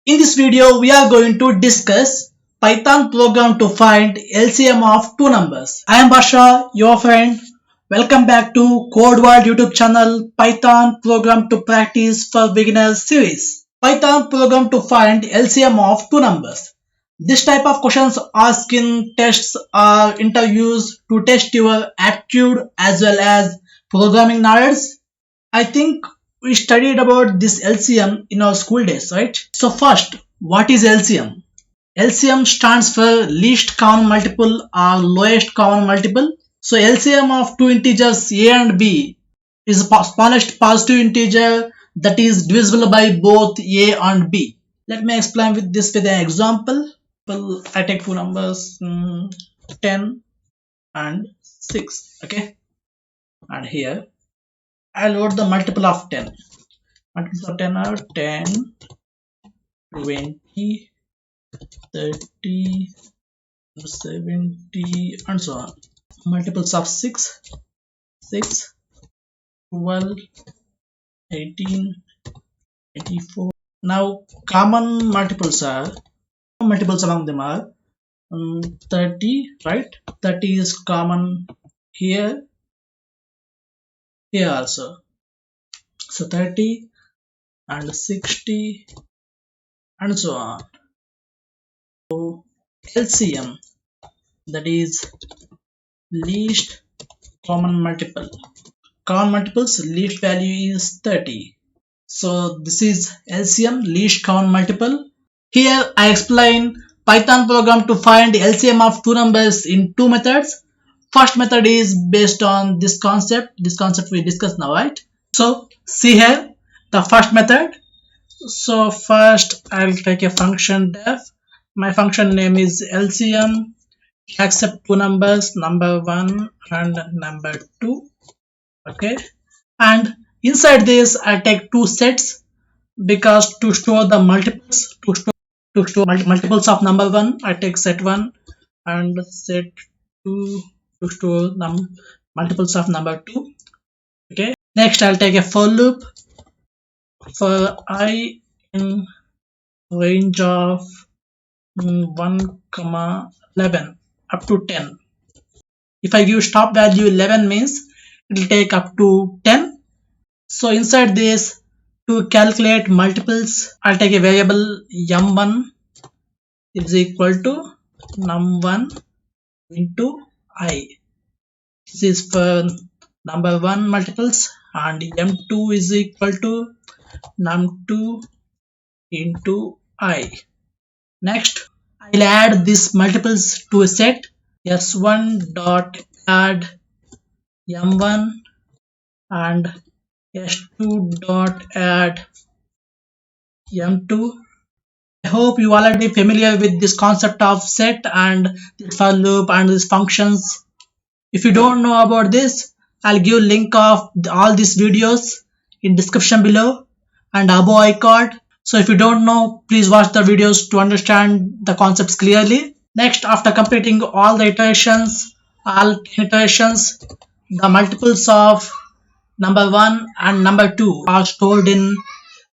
In this video, we are going to discuss Python program to find LCM of two numbers. I am Basha, your friend. Welcome back to Code World YouTube channel Python program to practice for beginners series. Python program to find LCM of two numbers. This type of questions asked in tests or interviews to test your aptitude as well as programming knowledge. I think we studied about this LCM in our school days, right? So first, what is LCM? LCM stands for least common multiple or lowest common multiple. So LCM of two integers a and b is the smallest positive integer that is divisible by both a and b. Let me explain with this with an example. I take two numbers 10 and 6. Okay, and here I load the multiple of 10. Multiples of 10 are 10, 20, 30, 70, and so on. Multiples of 6, 12, 18, 84. Now common multiples among them are 30, right? 30 is common here also. So 30 and 60 and so on. So LCM, that is least common multiple. Common multiples least value is 30. So this is LCM, least common multiple. Here I explain Python program to find LCM of two numbers in two methods. First method is based on this concept. This concept we discussed now, right? So see here the first method. So first I'll take a function def. My function name is LCM. Accept two numbers, number 1 and number 2. Okay, and inside this I take two sets because to store the multiples, to store multiples of number 1, I take set 1 and set 2 to store multiples of number 2. Okay, next I'll take a for loop for I in range of 1, 11 up to 10. If I give stop value 11 means it will take up to 10. So inside this, to calculate multiples, I'll take a variable m1 is equal to num1 into I. This is for number 1 multiples, and m2 is equal to num2 into I. Next, I'll add these multiples to a set s1 dot add m1 and s2 dot add m2. I hope you already familiar with this concept of set and the for loop and these functions. If you don't know about this, I'll give link of all these videos in description below and above icon. So if you don't know, please watch the videos to understand the concepts clearly. Next, after completing all the iterations, the multiples of number 1 and number 2 are stored in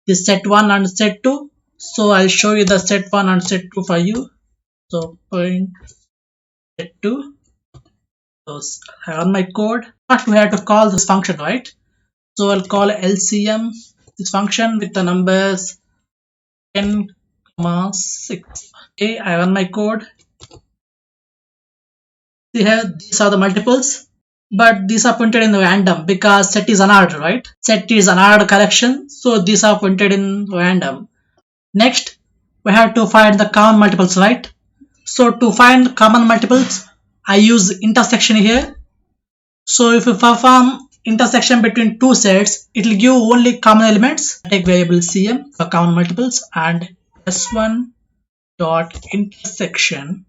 the set 1 and set 2. So I'll show you the set 1 and set 2 for you. So print set 2. So I run my code. First we have to call this function, right? So I'll call LCM, this function with the numbers 10, 6. Okay, I run my code. See here, these are the multiples, but these are printed in random because set is unordered, right? Set is unordered collection, so these are printed in random. Next, we have to find the common multiples, right? So to find common multiples, I use intersection here. So if you perform intersection between two sets, it will give only common elements. I take variable cm for common multiples and s1 dot intersection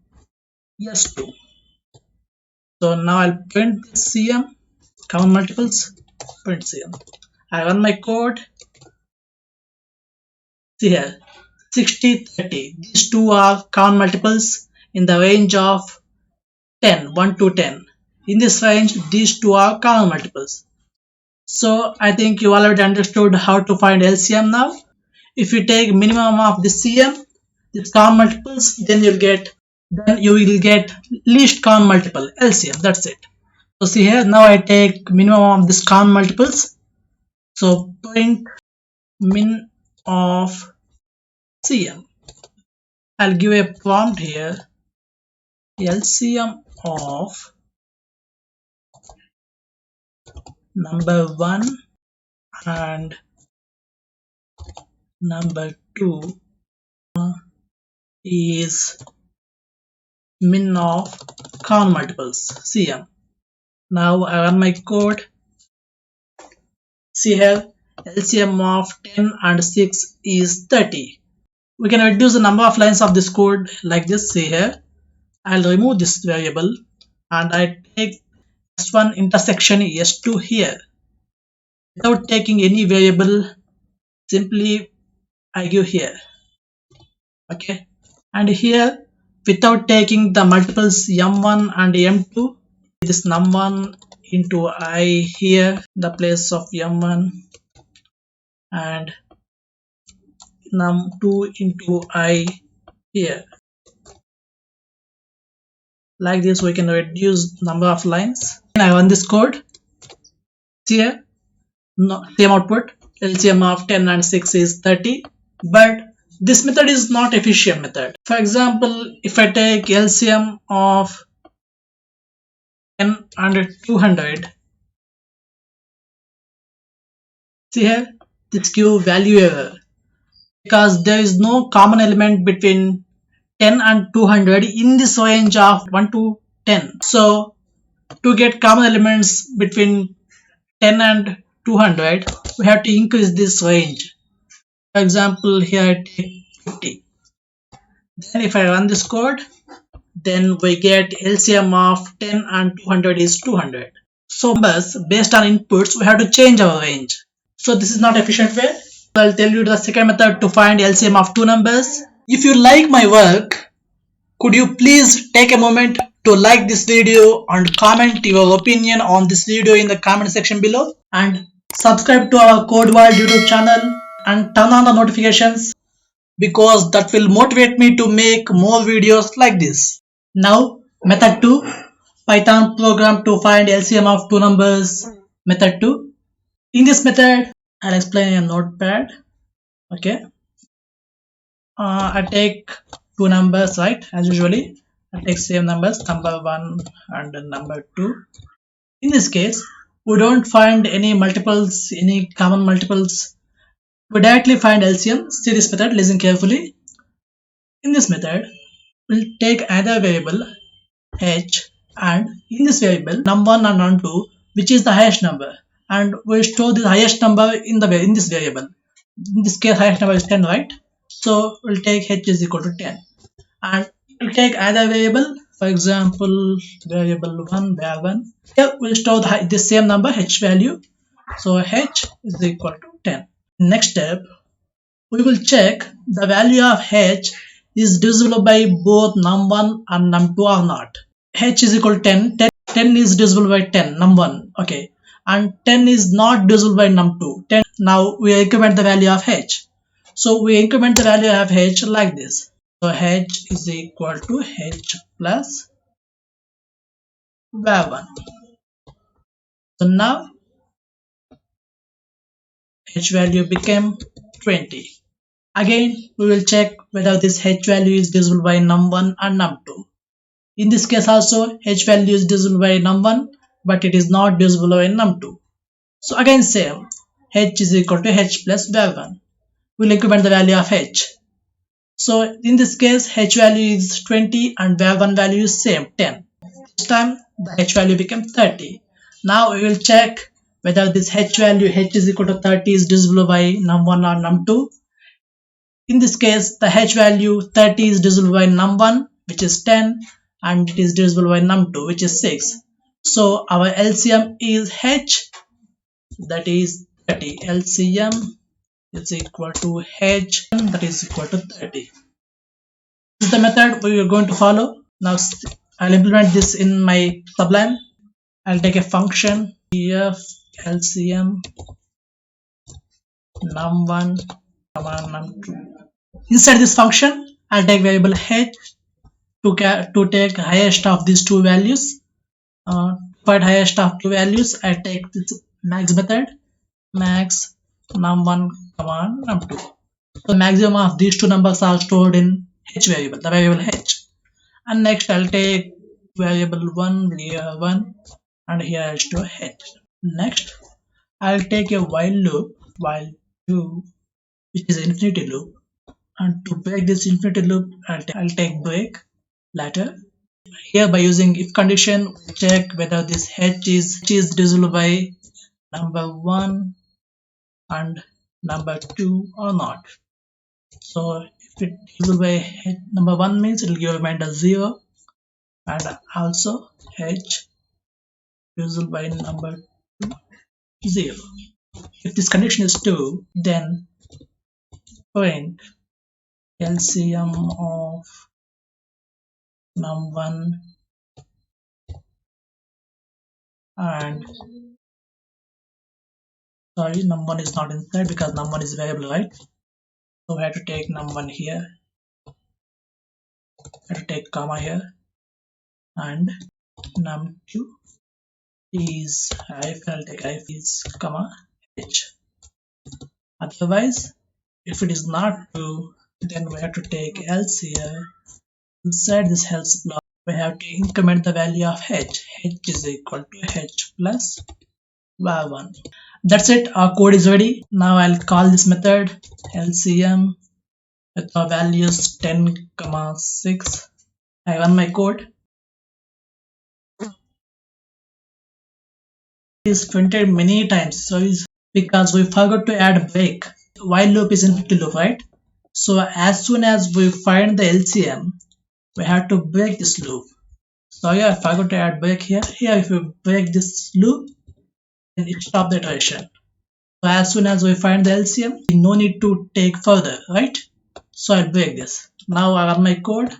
s2. So now I'll print cm common multiples, print cm. I run my code. See here, 60, 30. These two are common multiples in the range of 10, 1 to 10. In this range, these two are common multiples. So I think you already understood how to find LCM now. If you take minimum of the CM, this common multiples, then you will get least common multiple, LCM. That's it. So see here, now I take minimum of this common multiples. So point min of CM. I'll give a prompt here. LCM of number 1 and number 2 is min of common multiples, CM. Now I run my code. See here, LCM of 10 and 6 is 30. We can reduce the number of lines of this code like this. See here, I'll remove this variable and I take S1 intersection S2 here. Without taking any variable, simply I give here. Okay, and here without taking the multiples m1 and m2, this num1 into I here, the place of m1, and num2 into I here. Like this we can reduce number of lines. And I run this code. See here, no, same output, LCM of 10 and 6 is 30, but this method is not efficient method. For example, if I take LCM of 10 and 200, see here, this give value error because there is no common element between 10 and 200 in this range of 1 to 10. So to get common elements between 10 and 200, we have to increase this range. For example, here I take 50. Then if I run this code, then we get LCM of 10 and 200 is 200. So numbers based on inputs, we have to change our range. So this is not efficient way. So I'll tell you the second method to find LCM of two numbers. If you like my work, could you please take a moment to like this video and comment your opinion on this video in the comment section below, and subscribe to our Code World YouTube channel and turn on the notifications, because that will motivate me to make more videos like this. Now method 2, Python program to find LCM of two numbers. Method 2. In this method, I'll explain in a notepad. Okay, I take two numbers, right, as usually. I take same numbers, number 1 and number 2. In this case, we don't find any multiples, any common multiples. We directly find LCM. See this method, listen carefully. In this method, we'll take another variable h, and in this variable num1 and num2, which is the highest number, and we'll store the highest number in this variable. In this case, highest number is 10, right? So we'll take h is equal to 10, and we'll take another variable, for example variable 1 var1. Here we'll store the same number h value, so h is equal to 10. Next step, we will check the value of h is divisible by both num1 and num2 or not. H is equal to 10. 10 is divisible by 10, num1, okay, and 10 is not divisible by num2. 10. Now we increment the value of h. So we increment the value of h like this. So h is equal to h plus var1. So now h value became 20. Again, we will check whether this h value is divisible by num1 and num2. In this case also, h value is divisible by num1, but it is not divisible by num2. So again same, h is equal to h plus var1. We'll increment the value of h. So in this case, h value is 20 and var1 value is same, 10. This time the h value became 30. Now we will check whether this h value, h is equal to 30, is divisible by num1 or num2. In this case, the h value 30 is divisible by num1, which is 10, and it is divisible by num2, which is 6. So our LCM is h, that is 30. LCM is equal to h, that is equal to 30. This is the method we are going to follow. Now I'll implement this in my Sublime. I'll take a function f LCM num1 comma num2. Inside this function, I'll take variable h to take highest of these two values. For highest of two values, I take this max method, max num1 comma num2. So the maximum of these two numbers are stored in h variable, the variable h. And next I'll take variable 1 here 1 and here I'll store h. Next I'll take a while loop, while 2, which is infinity loop, and to break this infinity loop I'll take break later. Here by using if condition, check whether this h is divisible by number 1 and number 2 or not. So if it divisible by h, number 1 means it will give a remainder 0, and also h divisible by number 2 0. If this condition is 2, then print LCM of num1 and sorry, num1 is not inside because num1 is variable, right? So we have to take num1 here, have to take comma here, and num2 is hyphen, I'll take hyphen is comma h. Otherwise, if it is not true, then we have to take else here. Inside this else block, we have to increment the value of h. h is equal to h plus var1. That's it, our code is ready. Now I'll call this method LCM with the values 10, 6. I run my code. It is printed many times, so it's because we forgot to add break. While loop is infinity loop, right? So as soon as we find the LCM, we have to break this loop. So yeah, I forgot to add break here. Here, if we break this loop, then it stops the iteration. So as soon as we find the LCM, no need to take further, right? So I'll break this. Now I run my code.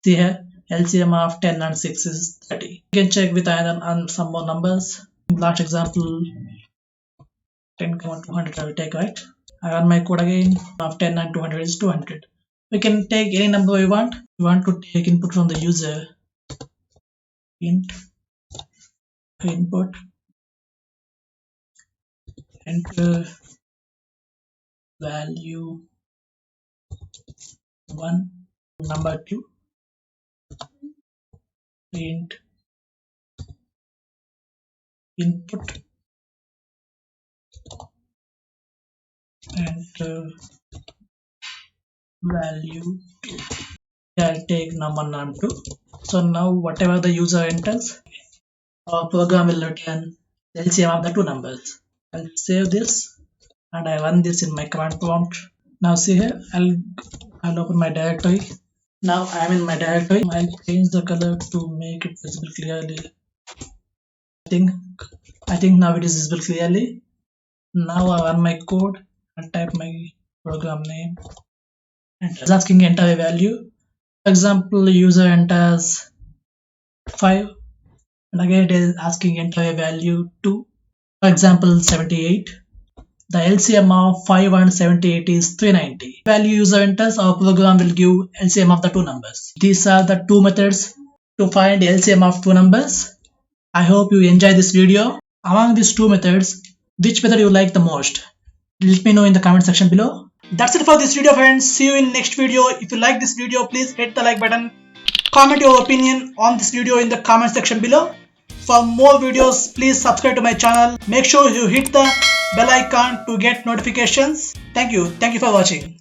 See here, LCM of 10 and 6 is 30. You can check with some more numbers. Last example, 10, 200 I will take, right? I run my code again. Of 10 and 200 is 200. We can take any number we want. We want to take input from the user. Int input, enter value 1, number 2, print input, enter value 2. I'll take num1, num2. So now whatever the user enters, our program will return the LCM of the two numbers. I'll save this and I run this in my command prompt. Now see here, I'll open my directory. Now I am in my directory. I'll change the color to make it visible clearly. I think now it is visible clearly. Now I run my code and type my program name. And it's asking enter a value. For example, user enters 5, and again it is asking enter a value 2. For example, 78. The LCM of 5 and 78 is 390. Value user enters, our program will give LCM of the two numbers. These are the two methods to find LCM of two numbers. I hope you enjoy this video. Among these two methods, which method you like the most? Let me know in the comment section below. That's it for this video, friends. See you in next video. If you like this video, please hit the like button. Comment your opinion on this video in the comment section below. For more videos, please subscribe to my channel. Make sure you hit the bell icon to get notifications. Thank you for watching.